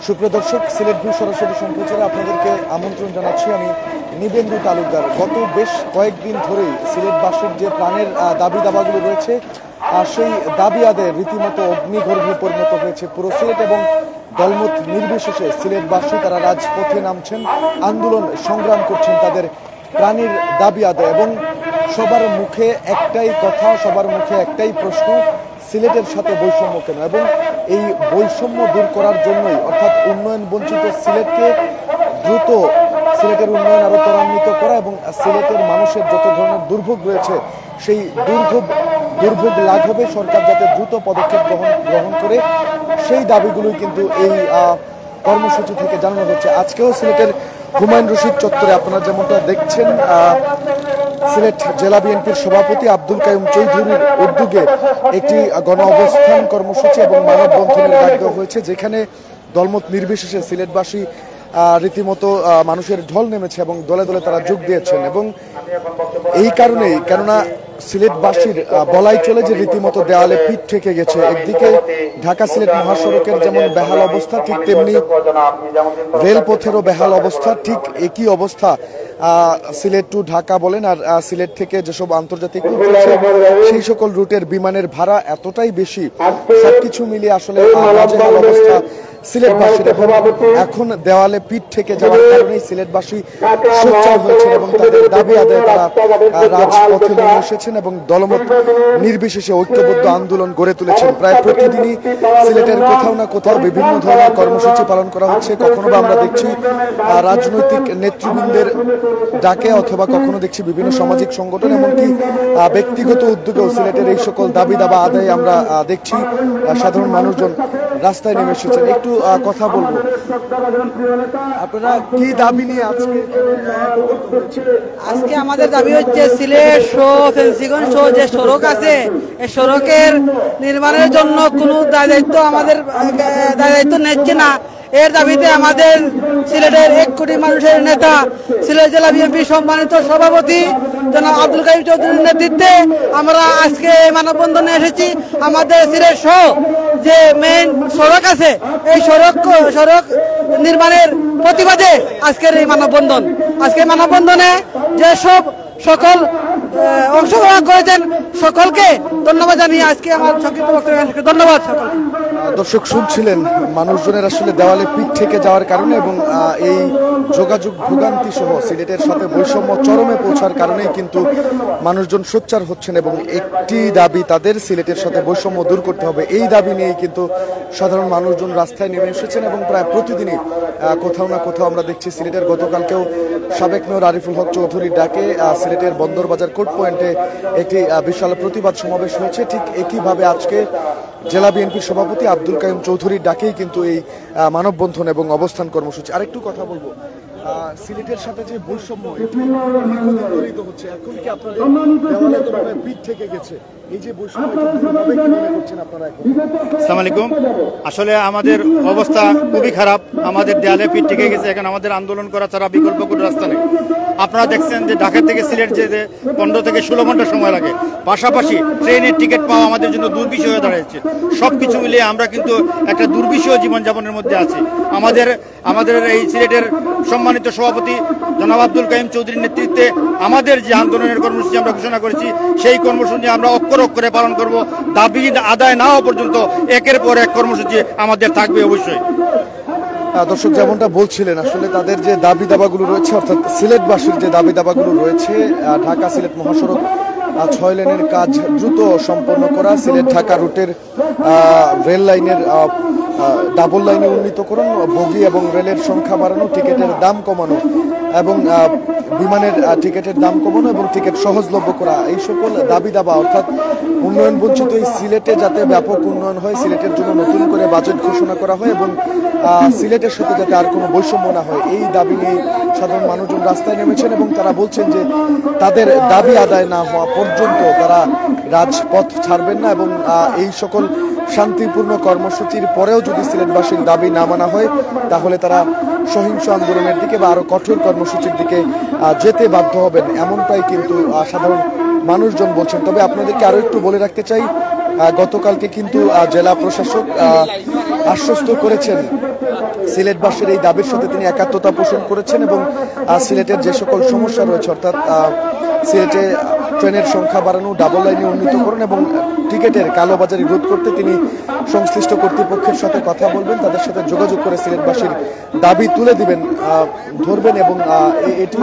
সুপ্রিয় দর্শক, সিলেট ভিউ সরাসরি সম্প্রচারে আপনাদেরকে আমন্ত্রণ জানাচ্ছি। আমি নিবেন্দু তালুকদার। গত বেশ কয়েকদিন ধরেই সিলেটবাসীর যে প্রাণের দাবি দাবাগুলো রয়েছে, সেই দাবি আদায়ে রীতিমতো অগ্নিগর্ভে পরিণত হয়েছে পুরো সিলেট, এবং দলমত নির্বিশেষে সিলেটবাসী তারা রাজপথে নামছেন, আন্দোলন সংগ্রাম করছেন তাদের প্রাণের দাবি আদায়। এবং সবার মুখে একটাই কথা, সবার মুখে একটাই প্রশ্ন, সিলেটের সাথে বৈষম্য কেন? এবং এই বৈষম্য দূর করার জন্যই, অর্থাৎ উন্নয়ন বঞ্চিত সিলেটকে দ্রুত সিলেটের উন্নয়ন আরো ত্বরান্বিত করা এবং সিলেটের মানুষের যত ধরনের দুর্ভোগ রয়েছে সেই দুর্ভোগ লাঘবে সরকার যাতে দ্রুত পদক্ষেপ গ্রহণ করে, সেই দাবিগুলোই কিন্তু এই কর্মসূচি থেকে জানানো হচ্ছে। আজকেও সিলেটের হুমায়ুন রশিদ চত্বরে আপনারা যেমনটা দেখছেন, সিলেট জেলা বিএনপির সভাপতি আব্দুল কাইয়ুম চৌধুরীর উদ্যোগে একটি গণ অবস্থান কর্মসূচি এবং মানববন্ধনের ডাক দেওয়া হয়েছে, যেখানে দলমত নির্বিশেষে সিলেটবাসী রীতিমতো মানুষের ঢল নেমেছে এবং দলে দলে তারা যোগ দিয়েছেন। এবং এই কারণেই, কেননা সিলেটবাসীর বলাই চলে যে রীতিমতো দেওয়ালে পিঠ ঠেকে গেছে। একদিকে ঢাকা সিলেট মহাসড়কের যেমন বেহাল অবস্থা, ঠিক তেমনি রেলপথেরও বেহাল অবস্থা। ঠিক একই অবস্থা সিলেট টু ঢাকা বলেন, আর সিলেট থেকে যেসব আন্তর্জাতিক রুট রয়েছে সেই সকল রুটের বিমানের ভাড়া এতটাই বেশি, সবকিছু মিলিয়ে আসলে নাজেহাল অবস্থা সিলেটবাসীর। এবং এখন দেওয়ালে পিঠ থেকে যাওয়ার কারণেই সিলেটবাসী সোচ্চার হয়েছেন এবং তাদের দাবি আদায়ে তারা রাজপথে নেমে এসেছেন এবং দলমত নির্বিশেষে ঐক্যবদ্ধ আন্দোলন গড়ে তুলেছেন। প্রায় প্রতিদিনই সিলেটের কোথাও না কোথাও বিভিন্ন ধরনের কর্মসূচি পালন করা হচ্ছে। কখনো বা আমরা দেখছি রাজনৈতিক নেতৃবৃন্দের ডাকে, অথবা কখনো দেখছি বিভিন্ন সামাজিক সংগঠন, এমনকি ব্যক্তিগত উদ্যোগেও সিলেটের এই সকল দাবি দাবা আদায়ে আমরা দেখছি সাধারণ মানুষজন রাস্তায় নেমে এসেছেন। একটু কথা বলবো, আপনারা কি দাবি নিয়ে আজকে আমাদের দাবি হচ্ছে সিলেট ফেন্সিগঞ্জ যে সড়ক আছে, এই সড়কের নির্মাণের জন্য কোনো দায়িত্ব আমাদের দায়িত্ব নিচ্ছে না। এর দাবিতে আমাদের সিলেটের 1 কোটি মানুষের নেতা, সিলেট জেলা বিএনপি সম্মানিত সভাপতি জনাব আব্দুল কাইয়ুম চৌধুরীর নেতৃত্বে আমরা আজকে মানববন্ধনে এসেছি। আমাদের সিলেট সহ যে মেইন সড়ক আছে, এই সড়ক নির্মাণের প্রতিবাদে আজকের এই মানববন্ধন। আজকে মানববন্ধনে যেসব সকল অংশগ্রহণ করেছেন সকলকে ধন্যবাদ জানিয়ে আজকে আমার সংক্ষিপ্ত বক্তব্য। ধন্যবাদ সকলকে। দর্শক শুনছিলেন মানুষজনের আসলে দেওয়ালে পিঠ থেকে যাওয়ার কারণে এবং এই যোগাযোগ ভোগান্তি সহ সিলেটের সাথে বৈষম্য চরমে পৌঁছার কারণেই কিন্তু মানুষজন সোচ্চার হচ্ছেন এবং একটি দাবি তাদের, সিলেটের সাথে বৈষম্য দূর করতে হবে। এই দাবি নিয়েই কিন্তু সাধারণ মানুষজন রাস্তায় নেমে এসেছেন এবং প্রায় প্রতিদিনই কোথাও না কোথাও আমরা দেখছি সিলেটের গতকালকেও সাবেক মেয়র আরিফুল হক চৌধুরীর ডাকে সিলেটের বন্দরবাজার কোর্ট পয়েন্টে একটি বিশাল প্রতিবাদ সমাবেশ হয়েছে। ঠিক একইভাবে আজকে জেলা বিএনপির সভাপতি আব্দুল কাইয়ুম চৌধুরীর ডাকেই কিন্তু এই মানববন্ধন এবং অবস্থান কর্মসূচি। আরেকটু কথা বলবো, সিলেটের সাথে যে বৈষম্য হচ্ছে, এখন কি আপনাদের দেওয়ালে পিঠ থেকে গেছে? এই যে বৈষম্য করছেন আপনারা এখন? আসসালামু আলাইকুম। আসলে আমাদের অবস্থা খুবই খারাপ, আমাদের দেয়ালে পিঠ থেকে গেছে। এখন আমাদের আন্দোলন করা ছাড়া বিকল্প কোনো রাস্তা নেই। আপনারা দেখছেন যে ঢাকা থেকে সিলেট যেতে 15 থেকে 16 ঘন্টা সময় লাগে। পাশাপাশি ট্রেনের টিকিট পাওয়া আমাদের জন্য দুর্বিষহ হয়ে দাঁড়িয়েছে। সবকিছু মিলিয়ে আমরা কিন্তু একটা দুর্বিষহ জীবনযাপনের মধ্যে আছি। আমাদের এই সিলেটের সম্মানিত সভাপতি জনাব আব্দুল কাইয়ুম চৌধুরীর নেতৃত্বে আমাদের যে আন্দোলনের কর্মসূচি আমরা ঘোষণা করেছি, সেই কর্মসূচি আমরা অক্ষর অক্ষরে পালন করব। দাবি আদায় না হওয়া পর্যন্ত একের পর এক কর্মসূচি আমাদের থাকবে অবশ্যই। দর্শক যেমনটা বলছিলেন, আসলে তাদের যে দাবি দাবাগুলো রয়েছে, অর্থাৎ সিলেটবাসীর যে দাবি দাবাগুলো রয়েছে, ঢাকা সিলেট মহাসড়ক 6 লেনের কাজ দ্রুত সম্পন্ন করা, সিলেট ঢাকা রুটের রেল লাইনের ডাবল লাইনে উন্নীতকরণ, বগি এবং রেলের সংখ্যা বাড়ানো, টিকিটের দাম কমানো এবং বিমানের টিকিটের দাম কমানো এবং টিকিট সহজলভ্য করা, এই সকল দাবি দাবা, অর্থাৎ উন্নয়ন বঞ্চিত এই সিলেটে যাতে ব্যাপক উন্নয়ন হয়, সিলেটের জন্য নতুন করে বাজেট ঘোষণা করা হয় এবং সিলেটের সাথে যাতে আর কোনো বৈষম্য না হয়, এই দাবি নিয়ে সাধারণ মানুষজন রাস্তায় নেমেছেন এবং তারা বলছেন যে তাদের দাবি আদায় না হওয়া পর্যন্ত তারা রাজপথ ছাড়বেন না এবং এই সকল শান্তিপূর্ণ কর্মসূচির পরেও যদি সিলেটবাসীর দাবি না মানা হয় তাহলে তারা সহিংস আন্দোলনের দিকে বা আরো কঠোর কর্মসূচির দিকে যেতে বাধ্য হবেন, এমনটাই কিন্তু সাধারণ মানুষজন বলছেন। তবে আপনাদেরকে আরো একটু বলে রাখতে চাই, গতকালকে কিন্তু জেলা প্রশাসক আশ্বস্ত করেছেন সিলেটবাসীর এই দাবির সাথে তিনি একাত্মতা পোষণ করেছেন এবং সিলেটের যে সকল সমস্যা রয়েছে অর্থাৎ সিলেটে ট্রেনের সংখ্যা বাড়ানো, ডাবল লাইনে উন্নীতকরণ এবং টিকিটের কালোবাজারি রোধ করতে তিনি সংশ্লিষ্ট কর্তৃপক্ষের সাথে কথা বলবেন, তাদের সাথে যোগাযোগ করে সিলেটবাসীর দাবি তুলে দিবেন, ধরবেন এবং এটি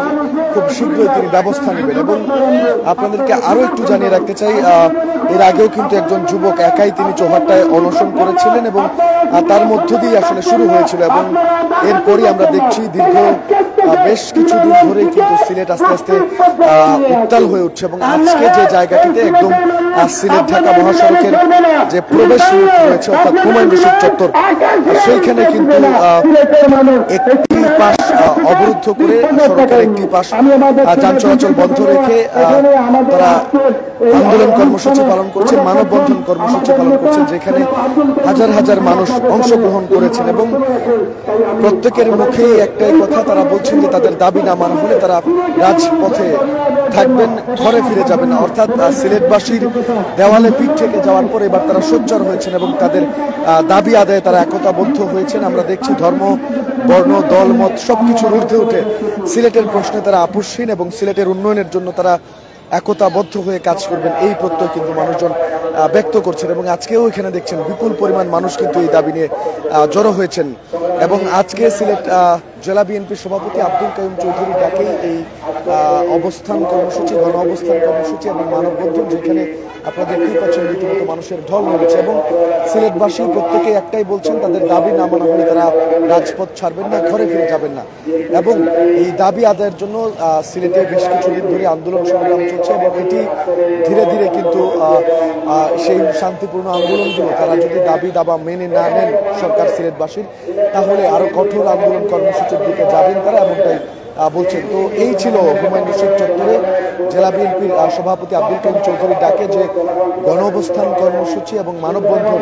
খুব শীঘ্রই তিনি ব্যবস্থা নেবেন। এবং আপনাদেরকে আরও একটু জানিয়ে রাখতে চাই, এর আগেও কিন্তু একজন যুবক একাই তিনি চৌহাট্টায় অনশন করেছিলেন এবং তার মধ্য দিয়ে আসলে শুরু হয়েছিল এবং এরপরই আমরা দেখছি দীর্ঘ বেশ কিছুদিন ধরেই কিন্তু সিলেট আস্তে আস্তে উত্তাল হয়ে উঠছে এবং আজকে যে জায়গাটিতে একদম সিলেট ঢাকা মহাসড়কের যে প্রবেশ রুট রয়েছে অর্থাৎ হুমায়ুন রশিদ চত্বর, সেইখানে কিন্তু একটি পাশ অবরুদ্ধ করে সড়কের একটি পাশ যান চলাচল বন্ধ রেখে তারা আন্দোলন কর্মসূচি পালন করছেন, মানববন্ধন কর্মসূচি পালন করছেন, যেখানে হাজার হাজার মানুষ অংশগ্রহণ করেছেন এবং প্রত্যেকের মুখে একটাই কথা, তারা বলছেন যে তাদের দাবি না মানা হলে তারা রাজপথে থাকবেন, ঘরে ফিরে যাবেন না। অর্থাৎ সিলেটবাসীর দেওয়ালে পিঠ থেকে যাওয়ার পর এবার তারা সোচ্চার হয়েছেন এবং তাদের দাবি আদায়ে তারা একতাবদ্ধ হয়েছেন। আমরা দেখছি ধর্ম, বর্ণ, দল, মত সবকিছুর ঊর্ধ্বে উঠে সিলেটের প্রশ্নে তারা আপোষহীন এবং সিলেটের উন্নয়নের জন্য তারা একতাবদ্ধ হয়ে কাজ করবেন, এই প্রত্যয় কিন্তু মানুষজন ব্যক্ত করছেন এবং আজকেও এখানে দেখছেন বিপুল পরিমাণ মানুষ কিন্তু এই দাবি নিয়ে জড়ো হয়েছেন। এবং আজকে সিলেট জেলা বিএনপির সভাপতি আব্দুল কাইয়ুম চৌধুরীর ডাকেই এই অবস্থান কর্মসূচি, গণ অবস্থান কর্মসূচি এবং মানববন্ধন, যেখানে আপনারা দেখতেই পাচ্ছেন রীতিমতো মানুষের ঢল নেমেছে এবং সিলেটবাসী প্রত্যেকে একটাই বলছেন, তাদের দাবি না মানা হলে তারা রাজপথ ছাড়বেন না, ঘরে ফিরে যাবেন না। এবং এই দাবি আদায়ের জন্য সিলেটে বেশ কিছুদিন ধরে আন্দোলন সংগ্রাম চলছে এবং এটি ধীরে ধীরে কিন্তু সেই শান্তিপূর্ণ আন্দোলনগুলো তারা যদি দাবি দাবা মেনে না নেন সরকার সিলেটবাসীর, তাহলে আরো কঠোর আন্দোলন কর্মসূচির দিকে যাবেন তারা, এমনটাই বলছেন। তো এই ছিল হুমায়ুন রশিদ চত্বরে জেলা বিএনপির সভাপতি আব্দুল কাইয়ুম চৌধুরীর ডাকে যে গণ অবস্থান কর্মসূচি এবং মানববন্ধন